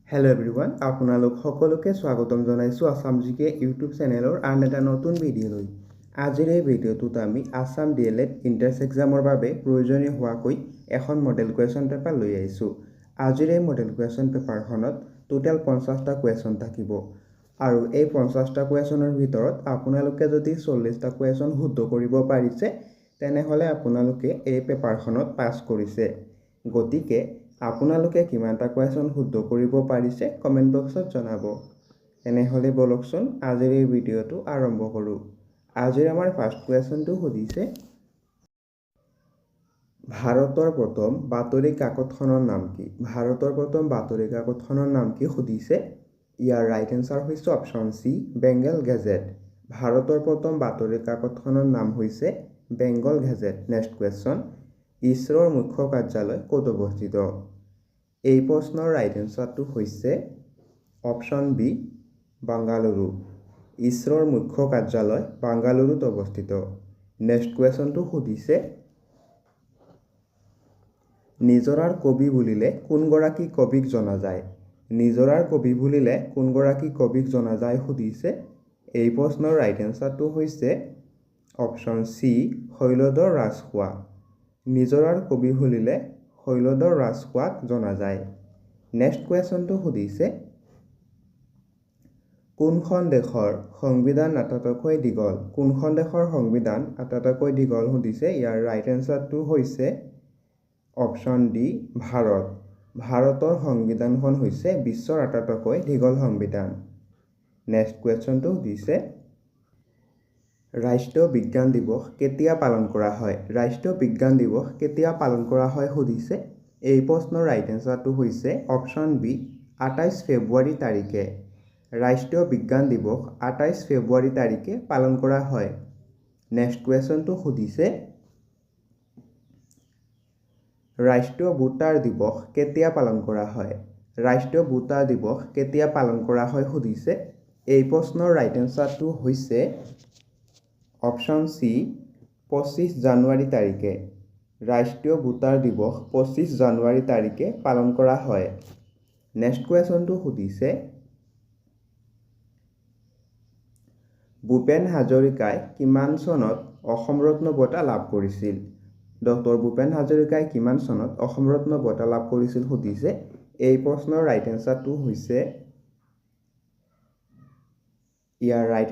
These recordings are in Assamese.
হেল্ল' এভৰিৱান, আপোনালোক সকলোকে স্বাগতম জনাইছোঁ আছাম জিকে ইউটিউব চেনেলৰ আন এটা নতুন ভিডিঅ'লৈ। আজিৰ এই ভিডিঅ'টোত আমি আছাম DLED এণ্ট্ৰেন্স এক্সামৰ বাবে প্ৰয়োজনীয় হোৱাকৈ এখন মডেল কুৱেশ্যন পেপাৰ লৈ আহিছোঁ। আজিৰ এই মডেল কুৱেশ্যন পেপাৰখনত টোটেল 50টা কুৱেশ্যন থাকিব আৰু এই 50টা কুৱেশ্যনৰ ভিতৰত আপোনালোকে যদি 40টা কুৱেশ্যন শুদ্ধ কৰিব পাৰিছে তেনেহ'লে আপোনালোকে এই পেপাৰখনত পাছ কৰিছে। গতিকে আপোনালোকে কিমানটা কুৱেশ্যন শুদ্ধ কৰিব পাৰিছে কমেণ্ট বক্সত জনাব। তেনেহ'লে বলকচোন আজিৰ এই ভিডিঅ'টো আৰম্ভ কৰোঁ। আজিৰ আমাৰ ফাৰ্ষ্ট কুৱেশ্যনটো সুধিছে, ভাৰতৰ প্ৰথম বাতৰি কাকতখনৰ নাম কি? ভাৰতৰ প্ৰথম বাতৰি কাকতখনৰ নাম কি সুধিছে। ইয়াৰ ৰাইট এনচাৰ হৈছে অপশ্যন চি, বেংগল গেজেট। ভাৰতৰ প্ৰথম বাতৰি কাকতখনৰ নাম হৈছে বেংগল গেজেট। নেক্সট কুৱেশ্যন, ইছৰোৰ মুখ্য কাৰ্যালয় ক'ত অৱস্থিত? এই প্ৰশ্নৰ ৰাইট এনচাৰটো হৈছে অপশ্যন বি, বাংগালুৰু। ইছৰোৰ মুখ্য কাৰ্যালয় বাংগালুৰুত অৱস্থিত। নেক্সট কুৱেশ্যনটো সুধিছে, নিজৰাৰ কবি বুলিলে কোনগৰাকী কবিক জনা যায়? নিজৰাৰ কবি বুলিলে কোনগৰাকী কবিক জনা যায় সুধিছে। এই প্ৰশ্নৰ ৰাইট এনচাৰটো হৈছে অপশ্যন চি, শৈলধৰ ৰাজখোৱা। নিজৰাৰ কবি বুলিলে শৈলধৰ ৰাজখোৱাক জনা যায়। নেক্সট কুৱেশ্যনটো সুধিছে, কোনখন দেশৰ সংবিধান আটাইতকৈ দীঘল? কোনখন দেশৰ সংবিধান আটাইতকৈ দীঘল সুধিছে। ইয়াৰ ৰাইট এনচাৰটো হৈছে অপশ্যন ডি, ভাৰত। ভাৰতৰ সংবিধানখন হৈছে বিশ্বৰ আটাইতকৈ দীঘল সংবিধান। নেক্সট কুৱেশ্যনটো সুধিছে, ৰাষ্ট্ৰীয় বিজ্ঞান দিৱস কেতিয়া পালন কৰা হয়? ৰাষ্ট্ৰীয় বিজ্ঞান দিৱস কেতিয়া পালন কৰা হয় সুধিছে। এই প্ৰশ্নৰ ৰাইট এনচাৰটো হৈছে অপশ্যন বি, 28 ফেব্ৰুৱাৰী তাৰিখে। ৰাষ্ট্ৰীয় বিজ্ঞান দিৱস 28 ফেব্ৰুৱাৰী তাৰিখে পালন কৰা হয়। নেক্সট কুৱেশ্যনটো সুধিছে, ৰাষ্ট্ৰীয় ভোটাৰ দিৱস কেতিয়া পালন কৰা হয়? ৰাষ্ট্ৰীয় ভোটাৰ দিৱস কেতিয়া পালন কৰা হয় সুধিছে। এই প্ৰশ্নৰ ৰাইট এনচাৰটো হৈছে অপশ্যন চি, 25 জানুৱাৰী তাৰিখে। ৰাষ্ট্ৰীয় ভোটাৰ দিৱস 25 জানুৱাৰী তাৰিখে পালন কৰা হয়। নেক্সট কুৱেশ্যনটো সুধিছে, ভূপেন হাজৰিকাই কিমান চনত অসম ৰত্ন বঁটা লাভ কৰিছিল? ডক্টৰ ভূপেন হাজৰিকাই কিমান চনত অসম ৰত্ন বঁটা লাভ কৰিছিল সুধিছে। এই প্ৰশ্নৰ ৰাইট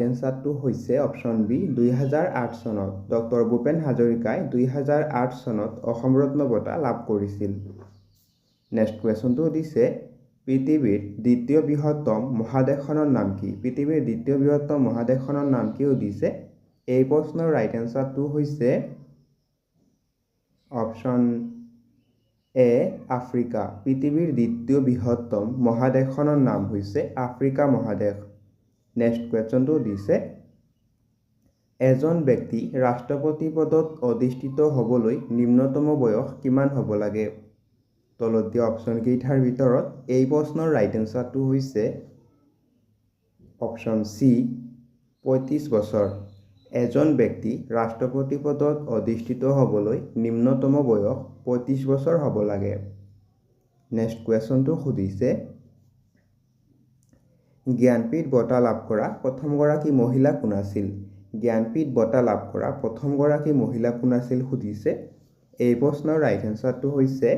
এনচাৰটো হৈছে অপশ্যন বি, 2008 চনত। ডক্টৰ ভূপেন হাজৰিকাই 2008 চনত অসম ৰত্ন বঁটা লাভ কৰিছিল। নেক্সট কুৱেশ্যনটো সুধিছে, পৃথিৱীৰ দ্বিতীয় বৃহত্তম মহাদেশখনৰ নাম কি? পৃথিৱীৰ দ্বিতীয় বৃহত্তম মহাদেশখনৰ নাম কি সুধিছে। এই প্ৰশ্নৰ ৰাইট এনচাৰটো হৈছে অপশ্যন এ, আফ্ৰিকা। পৃথিৱীৰ দ্বিতীয় বৃহত্তম মহাদেশখনৰ নাম হৈছে আফ্ৰিকা মহাদেশ। নেক্সট কুৱেশ্যনটো সুধিছে, এজন ব্যক্তি ৰাষ্ট্ৰপতি পদত অধিষ্ঠিত হ'বলৈ নিম্নতম বয়স কিমান হ'ব লাগে? তলত দিয়া অপশ্যনকেইটাৰ ভিতৰত এই প্ৰশ্নৰ ৰাইট এনচাৰটো হৈছে অপশ্যন চি, 35 বছৰ। এজন ব্যক্তি ৰাষ্ট্ৰপতি পদত অধিষ্ঠিত হ'বলৈ নিম্নতম বয়স 35 বছৰ হ'ব লাগে। নেক্সট কুৱেশ্যনটো সুধিছে, জ্ঞানপীঠ বঁটা লাভ কৰা প্ৰথমগৰাকী মহিলা কোন আছিল? জ্ঞানপীঠ বঁটা লাভ কৰা প্ৰথমগৰাকী মহিলা কোন আছিল সুধিছে। এই প্ৰশ্নৰ ৰাইট এনচাৰটো হৈছে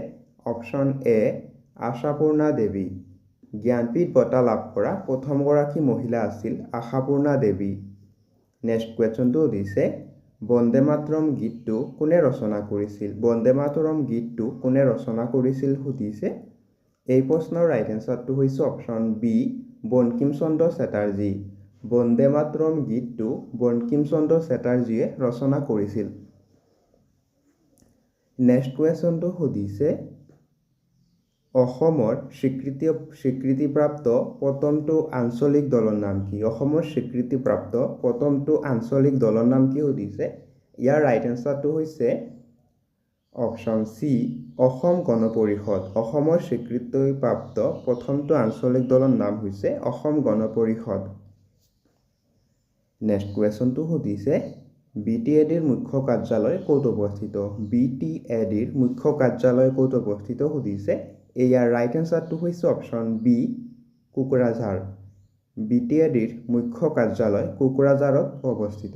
অপশ্যন এ, আশাপূৰ্ণা দেৱী। জ্ঞানপীঠ বঁটা লাভ কৰা প্ৰথমগৰাকী মহিলা আছিল আশাপূৰ্ণা দেৱী। নেক্সট কুৱেশ্যনটো সুধিছে, বন্দে মাতৰম গীতটো কোনে ৰচনা কৰিছিল? বন্দে মাতৰম গীতটো কোনে ৰচনা কৰিছিল সুধিছে। এই প্ৰশ্নৰ ৰাইট এনচাৰটো হৈছে অপশ্যন বি, বংকিম চন্দ্ৰ চেটাৰ্জী। বন্দে মাতৰম গীতটো বংকিম চন্দ্ৰ চেটাৰ্জীয়ে ৰচনা কৰিছিল। নেক্সট কুৱেশ্যনটো সুধিছে, অসমৰ স্বীকৃতিপ্ৰাপ্ত প্ৰথমটো আঞ্চলিক দলৰ নাম কি? অসমৰ স্বীকৃতিপ্ৰাপ্ত প্ৰথমটো আঞ্চলিক দলৰ নাম কি সুধিছে। ইয়াৰ ৰাইট এনচাৰটো হৈছে অপশ্যন চি, অসম গণ পৰিষদ। অসমৰ স্বীকৃতিপ্ৰাপ্ত প্ৰথমটো আঞ্চলিক দলৰ নাম হৈছে অসম গণ পৰিষদ। নেক্সট কুৱেশ্যনটো সুধিছে, BTADৰ মুখ্য কাৰ্যালয় ক'ত অৱস্থিত? BTADৰ মুখ্য কাৰ্যালয় ক'ত অৱস্থিত সুধিছে। ইয়াৰ ৰাইট এনচাৰটো হৈছে অপশ্যন বি কোকৰাঝাৰ। BTADৰ মুখ্য কাৰ্যালয় কোকৰাঝাৰত অৱস্থিত।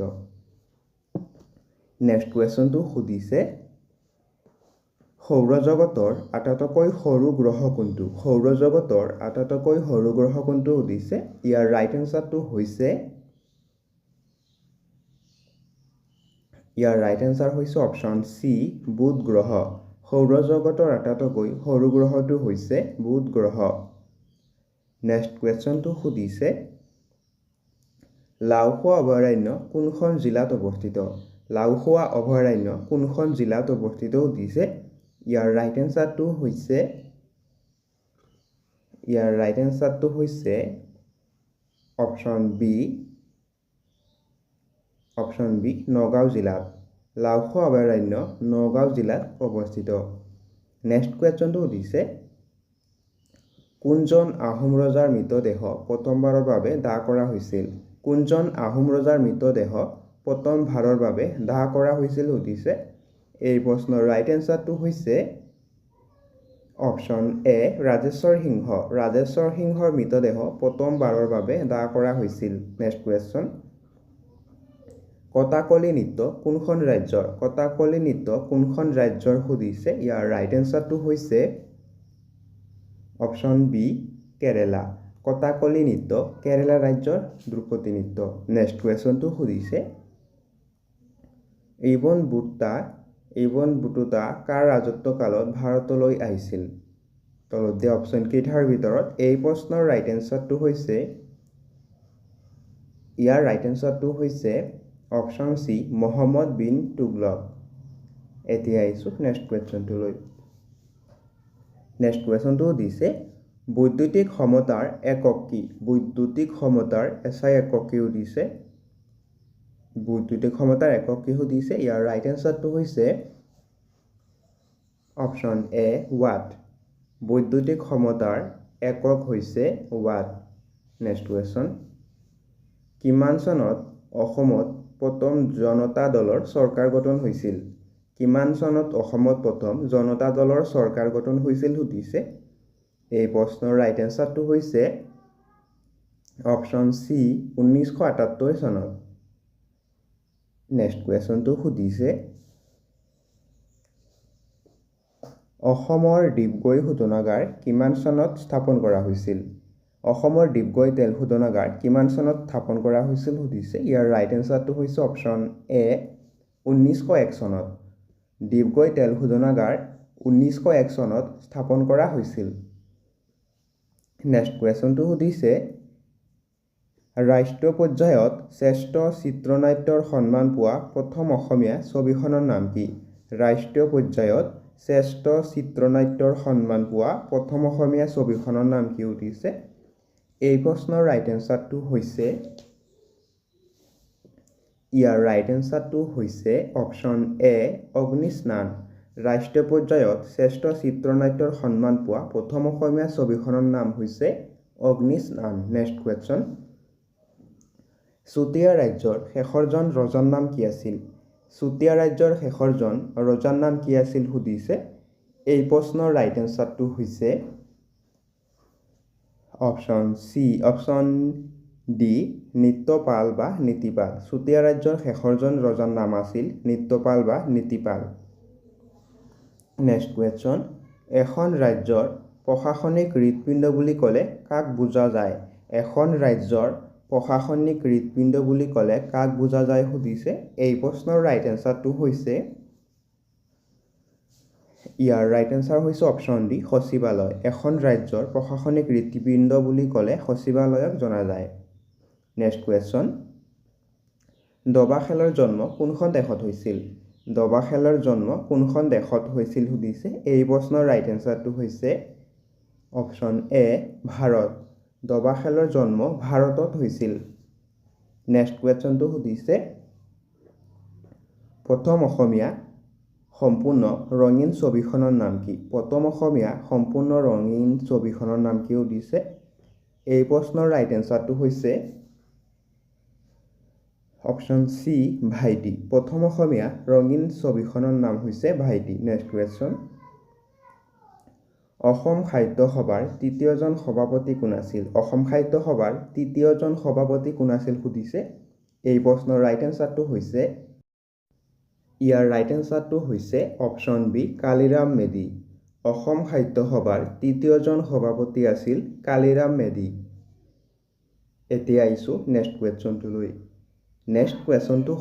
নেক্সট কুৱেশ্যনটো সুধিছে সৌৰজগতৰ আটাইতকৈ সৰু গ্ৰহ কোনটো? সৌৰজগতৰ আটাইতকৈ সৰু গ্ৰহ কোনটো সুধিছে। ইয়াৰ ৰাইট এনচাৰটো হৈছে অপশ্যন চি বুধ গ্ৰহ। সৌৰজগতৰ আটাইতকৈ সৰু গ্ৰহটো হৈছে বুধ গ্ৰহ। নেক্সট কুৱেশ্যনটো সুধিছে লাওখোৱা অভয়াৰণ্য কোনখন জিলাত অৱস্থিত? লাওখোৱা অভয়াৰণ্য কোনখন জিলাত অৱস্থিত সুধিছে। ইয়াৰ ৰাইট এনচাৰটো হৈছে অপশ্যন বি নগাঁও জিলাত। লাওখোৱা অভয়াৰণ্য নগাঁও জিলাত অৱস্থিত। নেক্সট কুৱেশ্যনটো সুধিছে কোনজন আহোম ৰজাৰ মৃতদেহ প্ৰথমবাৰৰ বাবে দাহ কৰা হৈছিল? কোনজন আহোম ৰজাৰ মৃতদেহ প্ৰথমবাৰৰ বাবে দাহ কৰা হৈছিল সুধিছে। এই প্ৰশ্নৰ ৰাইট এনচাৰটো হৈছে অপশ্যন এ ৰাজেশ্বৰ সিংহ। ৰাজেশ্বৰ সিংহৰ মৃতদেহ প্ৰথমবাৰৰ বাবে দাহ কৰা হৈছিল। নেক্সট কুৱেশ্যন কথাকলি নৃত্য কোনখন ৰাজ্যৰ? কথাকলি নৃত্য কোনখন ৰাজ্যৰ সুধিছে। ইয়াৰ ৰাইট এনচাৰটো হৈছে অপশ্যন বি কেৰেলা। কথাকলি নৃত্য কেৰেলা ৰাজ্যৰ ধ্ৰুপদী নৃত্য। নেক্সট কুৱেশ্যনটো সুধিছে ইবন বটুতা কাৰ ৰাজত্বকালত ভাৰতলৈ আহিছিল? তলত দিয়া অপশ্যন কেইটাৰ ভিতৰত এই প্ৰশ্নৰ ৰাইট এনচাৰটো হৈছে অপশ্যন চি মহম্মদ বিন তুগলক। এতিয়া আহিছোঁ নেক্সট কুৱেশ্যনটোলৈ। নেক্সট কুৱেশ্যনটো সুধিছে বৈদ্যুতিক ক্ষমতাৰ একক কি? বৈদ্যুতিক ক্ষমতাৰ SI একক কি সুধিছে। বৈদ্যুতিক ক্ষমতাৰ একক কি সুধিছে। ইয়াৰ ৰাইট এনচাৰটো হৈছে অপশ্যন এ ৱাট। বৈদ্যুতিক ক্ষমতাৰ একক হৈছে ৱাট। নেক্সট কুৱেশ্যন কিমান চনত অসমত প্ৰথম জনতা দলৰ চৰকাৰ গঠন হৈছিল? কিমান চনত অসমত প্ৰথম জনতা দলৰ চৰকাৰ গঠন হৈছিল সুধিছে। এই প্ৰশ্নৰ ৰাইট এনচাৰটো হৈছে অপশ্যন চি 1978 চনত। নেক্সট কুৱেশ্যনটো সুধিছে অসমৰ ডিগবৈ শোধনাগাৰ কিমান চনত স্থাপন কৰা হৈছিল? অসমৰ ডিগবৈ তেল শোধনাগাৰ কিমান চনত স্থাপন কৰা হৈছিল সুধিছে। ইয়াৰ ৰাইট এনচাৰটো হৈছে অপশ্যন এ 1901 চনত। ডিগবৈ তেল শোধনাগাৰ 1901 চনত স্থাপন কৰা হৈছিল। নেক্সট কুৱেশ্যনটো সুধিছে ৰাষ্ট্ৰীয় পৰ্যায়ত শ্ৰেষ্ঠ চিত্ৰনাট্যৰ সন্মান পোৱা প্ৰথম অসমীয়া ছবিখনৰ নাম কি? ৰাষ্ট্ৰীয় পৰ্যায়ত শ্ৰেষ্ঠ চিত্ৰনাট্যৰ সন্মান পোৱা প্ৰথম অসমীয়া ছবিখনৰ নাম কি সুধিছে। এই প্ৰশ্নৰ ৰাইট এনচাৰটো হৈছে অপশ্যন এ অগ্নিস্নান। ৰাষ্ট্ৰীয় পৰ্যায়ত শ্ৰেষ্ঠ চিত্ৰনাট্যৰ সন্মান পোৱা প্ৰথম অসমীয়া ছবিখনৰ নাম হৈছে অগ্নিস্নান। নেক্সট কুৱেশ্যন চুতীয়া ৰাজ্যৰ শেষৰজন ৰজাৰ নাম কি আছিল? চুতীয়া ৰাজ্যৰ শেষৰজন ৰজাৰ নাম কি আছিল সুধিছে। এই প্ৰশ্নৰ ৰাইট এনচাৰটো হৈছে অপশ্যন ডি নিত্যপাল বা নীতিপাল। চুতীয়া ৰাজ্যৰ শেষৰজন ৰজাৰ নাম আছিল নিত্যপাল বা নীতিপাল। নেক্সট কুৱেশ্যন এখন ৰাজ্যৰ প্ৰশাসনিক হৃদপিণ্ড বুলি ক'লে কাক বুজা যায়? এখন ৰাজ্যৰ প্ৰশাসনিক হৃদপিণ্ড বুলি ক'লে কাক বুজা যায় সুধিছে। এই প্ৰশ্নৰ ৰাইট এনচাৰটো হৈছে অপশ্যন ডি সচিবালয়। এখন ৰাজ্যৰ প্ৰশাসনিক হৃদপিণ্ড বুলি ক'লে সচিবালয়ক জনা যায়। নেক্সট কুৱেশ্যন দবা খেলৰ জন্ম কোনখন দেশত হৈছিল? দবা খেলৰ জন্ম কোনখন দেশত হৈছিল সুধিছে। এই প্ৰশ্নৰ ৰাইট এনচাৰটো হৈছে অপশ্যন এ ভাৰত। দবা খেলৰ জন্ম ভাৰতত হৈছিল। নেক্সট কুৱেশ্যনটো সুধিছে প্ৰথম অসমীয়া সম্পূৰ্ণ ৰঙীন ছবিখনৰ নাম কি? প্ৰথম অসমীয়া সম্পূৰ্ণ ৰঙীন ছবিখনৰ নাম কি সুধিছে। এই প্ৰশ্নৰ ৰাইট এনচাৰটো হৈছে অপশ্যন চি ভাইটি। প্ৰথম অসমীয়া ৰঙীন ছবিখনৰ নাম হৈছে ভাইটি। নেক্সট কুৱেশ্যন অসম সাহিত্য সভাৰ তৃতীয়জন সভাপতি কোন আছিল? অসম সাহিত্য সভাৰ তৃতীয়জন সভাপতি কোন আছিল সুধিছে। এই প্ৰশ্নৰ ৰাইট এনচাৰটো হৈছে অপশ্যন বি কালিৰাম মেধি। অসম সাহিত্য সভাৰ তৃতীয়জন সভাপতি আছিল কালিৰাম মেধি। এতিয়া আহিছোঁ নেক্সট কুৱেশ্যনটোলৈ। নেক্সট কুৱেশ্যনটো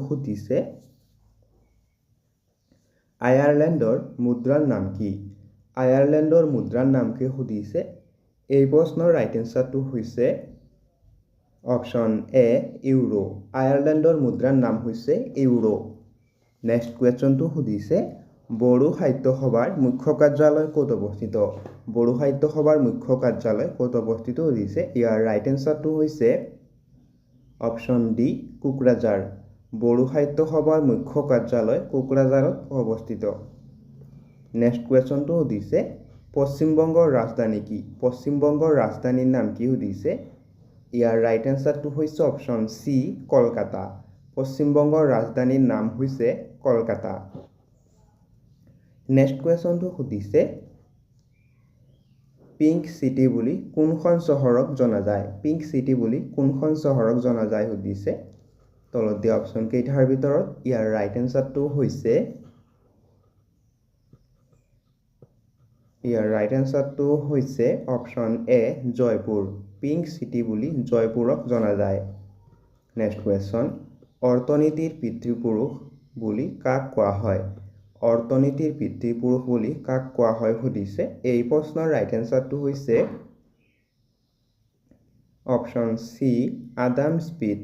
সুধিছে আয়াৰলেণ্ডৰ মুদ্ৰাৰ নাম কি? আয়াৰলেণ্ডৰ মুদ্ৰাৰ নাম কি সুধিছে। এই প্ৰশ্নৰ ৰাইট এনচাৰটো হৈছে অপশ্যন এ ইউৰো। আয়াৰলেণ্ডৰ মুদ্ৰাৰ নাম হৈছে ইউৰো। নেক্সট কুৱেশ্যনটো সুধিছে বড়ো সাহিত্য সভাৰ মুখ্য কাৰ্যালয় ক'ত অৱস্থিত? বড়ো সাহিত্য সভাৰ মুখ্য কাৰ্যালয় ক'ত অৱস্থিত সুধিছে। ইয়াৰ ৰাইট এনচাৰটো হৈছে অপশ্যন ডি কোকৰাঝাৰ। বড়ো সাহিত্য সভাৰ মুখ্য কাৰ্যালয় কোকৰাঝাৰত অৱস্থিত। নেক্সট কুৱেশ্যনটো সুধিছে পশ্চিমবংগৰ ৰাজধানী কি? পশ্চিমবংগৰ ৰাজধানীৰ নাম কি সুধিছে। ইয়াৰ ৰাইট এনচাৰটো হৈছে অপশ্যন চি কলকাতা। পশ্চিমবংগৰ ৰাজধানীৰ নাম হৈছে কলকাতা। নেক্সট কুৱেশ্যনটো সুধিছে পিংক চিটি বুলি কোনখন চহৰক জনা যায়? পিংক চিটি বুলি কোনখন চহৰক জনা যায় সুধিছে। তলত দিয়া অপশ্যন কেইটাৰ ভিতৰত ইয়াৰ ৰাইট এনচাৰটো হৈছে option A Jaipur. Pink city বুলি জয়পুৰক জনা যায়। নেক্সট কুৱেশ্যন অৰ্থনীতিৰ পিতৃপুৰুষ বুলি কাক কোৱা হয়? অৰ্থনীতিৰ পিতৃপুৰুষ বুলি কাক কোৱা হয় সুধিছে। এই প্ৰশ্নৰ ৰাইট এনচাৰটো হৈছে অপশ্যন চি আদাম স্মিথ।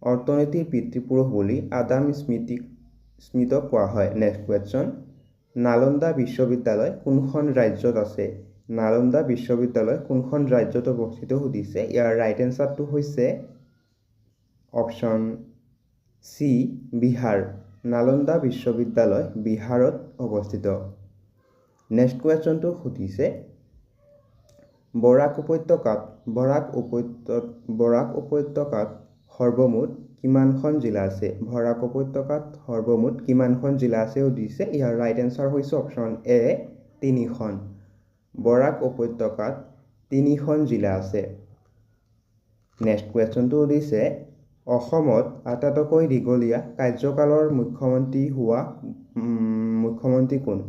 অৰ্থনীতিৰ পিতৃপুৰুষ বুলি আদাম স্মিথক কোৱা হয়। নেক্সট কুৱেশ্যন নালন্দা বিশ্ববিদ্যালয় কোনখন ৰাজ্যত আছে? নালন্দা বিশ্ববিদ্যালয় কোনখন ৰাজ্যত অৱস্থিত সুধিছে। ইয়াৰ ৰাইট এনচাৰটো হৈছে অপশ্যন চি বিহাৰ। নালন্দা বিশ্ববিদ্যালয় বিহাৰত অৱস্থিত। নেক্সট কুৱেশ্যনটো সুধিছে বৰাক উপত্যকাত সৰ্বমুঠ কিমানখন জিলা আছে? বৰাক উপত্যকাত সৰ্বমুঠ কিমানখন জিলা আছে সুধিছে। ইয়াৰ ৰাইট এনচাৰ হৈছে অপশ্যন এ 3খন। বৰাক উপত্যকাত 3খন জিলা আছে। নেক্সট কুৱেশ্যনটো সুধিছে অসমত আটাইতকৈ দীঘলীয়া কাৰ্যকালৰ মুখ্যমন্ত্ৰী কোন?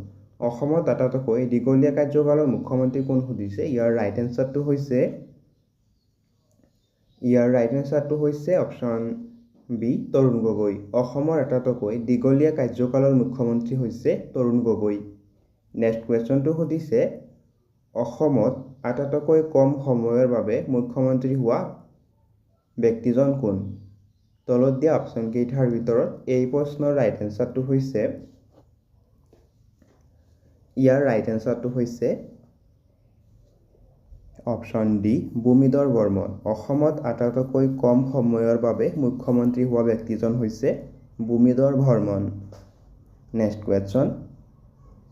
অসমত আটাইতকৈ দীঘলীয়া কাৰ্যকালৰ মুখ্যমন্ত্ৰী কোন সুধিছে। ইয়াৰ ৰাইট এনচাৰটো হৈছে অপশ্যন বি তৰুণ গগৈ। অসমৰ আটাইতকৈ দীঘলীয়া কাৰ্যকালৰ মুখ্যমন্ত্ৰী হৈছে তৰুণ গগৈ। নেক্সট কুৱেশ্যনটো সুধিছে অসমত আটাইতকৈ কম সময়ৰ বাবে মুখ্যমন্ত্ৰী হোৱা ব্যক্তিজন কোন? তলত দিয়া অপশ্যন কেইটাৰ ভিতৰত এই প্ৰশ্নৰ ৰাইট এনচাৰটো হৈছে অপশ্যন ডি ভূমিধৰ বৰ্মন। অসমত আটাইতকৈ কম সময়ৰ বাবে মুখ্যমন্ত্ৰী হোৱা ব্যক্তিজন হৈছে ভূমিধৰ বৰ্মন। নেক্সট কুৱেশ্যন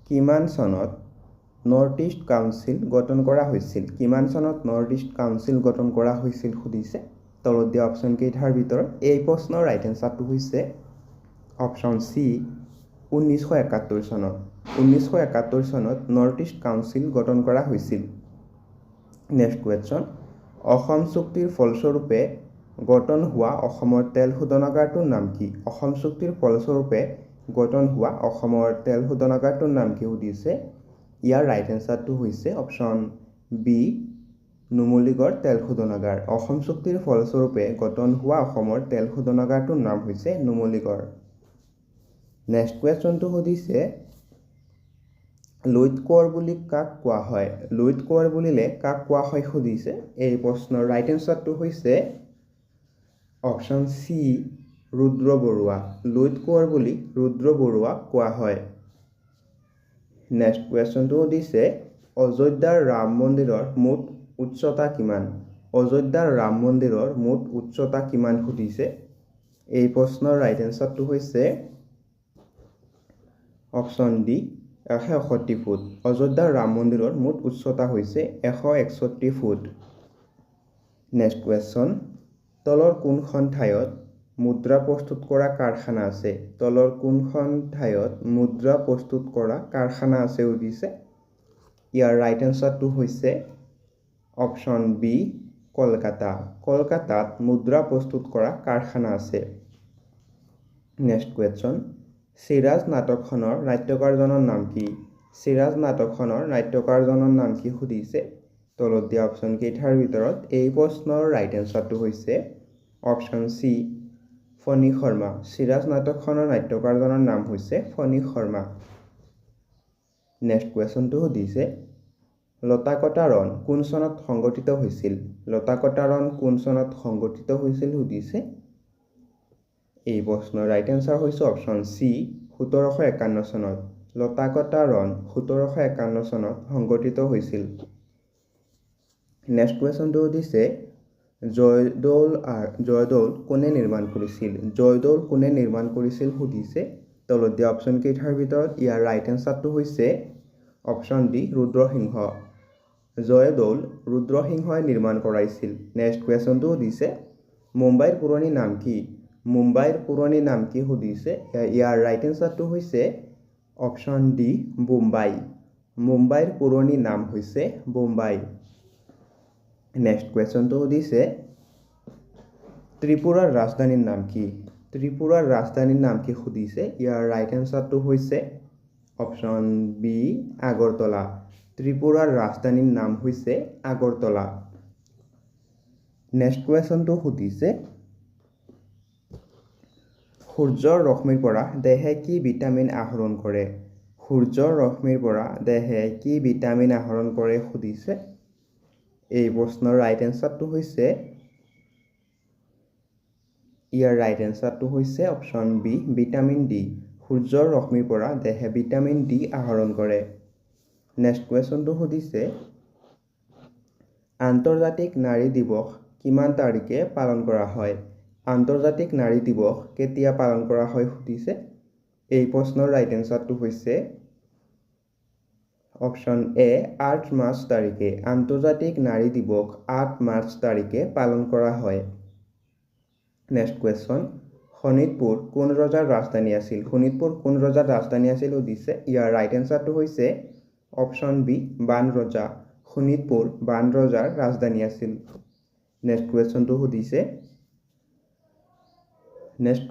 কিমান চনত নৰ্থ ইষ্ট কাউন্সিল গঠন কৰা হৈছিল? কিমান চনত নৰ্থ ইষ্ট কাউন্সিল গঠন কৰা হৈছিল সুধিছে। তলত দিয়া অপশ্যন কেইটাৰ ভিতৰত এই প্ৰশ্নৰ ৰাইট এনচাৰটো হৈছে অপশ্যন চি 1971 চনত। 1971 চনত নৰ্থ ইষ্ট কাউন্সিল গঠন কৰা হৈছিল। নেক্সট কুৱেশ্যন অসম চুক্তিৰ ফলস্বৰূপে গঠন হোৱা অসমৰ তেল শোধনাগাৰটোৰ নাম কি? অসম চুক্তিৰ ফলস্বৰূপে গঠন হোৱা অসমৰ তেল শোধনাগাৰটোৰ নাম কি সুধিছে। ইয়াৰ ৰাইট এনচাৰটো হৈছে অপশ্যন বি নুমলীগড় তেল শোধনাগাৰ। অসম চুক্তিৰ ফলস্বৰূপে গঠন হোৱা অসমৰ তেল শোধনাগাৰটোৰ নাম হৈছে নুমলীগড়। নেক্সট কুৱেশ্যনটো সুধিছে লুইত কোঁৱৰ বুলি কাক কোৱা হয়? লুইত কোঁৱৰ বুলিলে কাক কোৱা হয় সুধিছে। এই প্ৰশ্নৰ ৰাইট এনচাৰটো হৈছে অপশ্যন চি ৰুদ্ৰ বৰুৱা। লুইত কোঁৱৰ বুলি ৰুদ্ৰ বৰুৱাক কোৱা হয়। নেক্সট কুৱেশ্যনটো সুধিছে অযোধ্যাৰ ৰাম মন্দিৰৰ মুঠ উচ্চতা কিমান? অযোধ্যাৰ ৰাম মন্দিৰৰ মুঠ উচ্চতা কিমান সুধিছে। এই প্ৰশ্নৰ ৰাইট এনচাৰটো হৈছে অপশ্যন ডি 161 ফুট। অযোধ্যাৰ ৰাম মন্দিৰৰ মুঠ উচ্চতা হৈছে 161 ফুট। নেক্সট কুৱেশ্যন তলৰ কোনখন ঠাইত মুদ্ৰা প্ৰস্তুত কৰা কাৰখানা আছে? তলৰ কোনখন ঠাইত মুদ্ৰা প্ৰস্তুত কৰা কাৰখানা আছে সুধিছে। ইয়াৰ ৰাইট এনচাৰটো হৈছে অপশ্যন বি কলকাতা। কলকাতাত মুদ্ৰা প্ৰস্তুত কৰা কাৰখানা আছে। নেক্সট কুৱেশ্যন, চিৰাজ নাটকখনৰ নাট্যকাৰজনৰ নাম কি? চিৰাজ নাটকখনৰ নাট্যকাৰজনৰ নাম কি সুধিছে। তলত দিয়া অপশ্যন কেইটাৰ ভিতৰত এই প্ৰশ্নৰ ৰাইট এনচাৰটো হৈছে অপশ্যন চি ফণী শৰ্মা। চিৰাজ নাটকখনৰ নাট্যকাৰজনৰ নাম হৈছে ফণী শৰ্মা। নেক্সট কুৱেশ্যনটো সুধিছে, লতাকটা ৰণ কোন চনত সংগঠিত হৈছিল? লতাকটা ৰণ কোন চনত সংগঠিত হৈছিল সুধিছে। এই প্ৰশ্নৰ ৰাইট এনচাৰ হৈছে অপশ্যন চি 1751 চনত। লতাকটা ৰণ 1751 চনত সংগঠিত হৈছিল। নেক্সট কুৱেশ্যনটো সুধিছে, জয়দৌল কোনে নিৰ্মাণ কৰিছিল? জয়দৌল কোনে নিৰ্মাণ কৰিছিল সুধিছে। তলত দিয়া অপশ্যন কেইটাৰ ভিতৰত ইয়াৰ ৰাইট এনচাৰটো হৈছে অপশ্যন ডি ৰুদ্ৰসিংহ। জয়দৌল ৰুদ্ৰসিংহই নিৰ্মাণ কৰাইছিল। নেক্সট কুৱেশ্যনটো সুধিছে, মুম্বাইৰ পুৰণি নাম কি? মুম্বাইৰ পুৰণি নাম কি সুধিছে। ইয়াৰ ৰাইট এনচাৰটো হৈছে অপশ্যন ডি বোম্বাই। মুম্বাইৰ পুৰণি নাম হৈছে বোম্বাই। নেক্সট কুৱেশ্যনটো সুধিছে, ত্ৰিপুৰাৰ ৰাজধানীৰ নাম কি? ত্ৰিপুৰাৰ ৰাজধানীৰ নাম কি সুধিছে। ইয়াৰ ৰাইট এনচাৰটো হৈছে অপশ্যন বি আগৰতলা। ত্ৰিপুৰাৰ ৰাজধানীৰ নাম হৈছে আগৰতলা। নেক্সট কুৱেশ্যনটো সুধিছে, সূৰ্যৰ ৰশ্মিৰ পৰা দেহে কি ভিটামিন আহৰণ কৰে? সূৰ্যৰ ৰশ্মিৰ পৰা দেহে কি ভিটামিন আহৰণ কৰে সুধিছে। এই প্ৰশ্নৰ ৰাইট এনচাৰটো হৈছে অপশ্যন বি ভিটামিন ডি। সূৰ্যৰ ৰশ্মিৰ পৰা দেহে ভিটামিন ডি আহৰণ কৰে। নেক্সট কুৱেশ্যনটো সুধিছে, আন্তৰ্জাতিক নাৰী দিৱস কিমান তাৰিখে পালন কৰা হয়? আন্তৰ্জাতিক নাৰী দিৱস কেতিয়া পালন কৰা হয় সুধিছে। এই প্ৰশ্নৰ ৰাইট এনচাৰটো হৈছে অপশ্যন এ 8 মাৰ্চ তাৰিখে। আন্তৰ্জাতিক নাৰী দিৱস 8 মাৰ্চ তাৰিখে পালন কৰা হয়। নেক্সট কুৱেশ্যন, শোণিতপুৰ কোন ৰজাৰ ৰাজধানী আছিল? শোণিতপুৰ কোন ৰজাৰ ৰাজধানী আছিল সুধিছে। ইয়াৰ ৰাইট এনচাৰটো হৈছে অপশ্যন বি বাণ ৰজা। শোণিতপুৰ বাণ ৰজাৰ ৰাজধানী আছিল। নেক্সট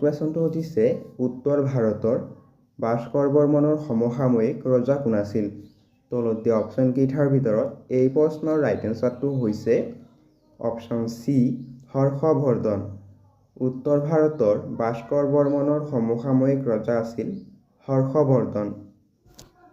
কুৱেশ্যনটো সুধিছে, উত্তৰ ভাৰতৰ ভাস্কৰ বৰ্মনৰ সমসাময়িক ৰজা কোন আছিল? তলত দিয়া অপশ্যন কেইটাৰ ভিতৰত এই প্ৰশ্নৰ ৰাইট এনচাৰটো হৈছে অপশ্যন চি হৰ্ষবৰ্ধন। উত্তৰ ভাৰতৰ ভাস্কৰ বৰ্মনৰ সমসাময়িক ৰজা আছিল হৰ্ষবৰ্ধন।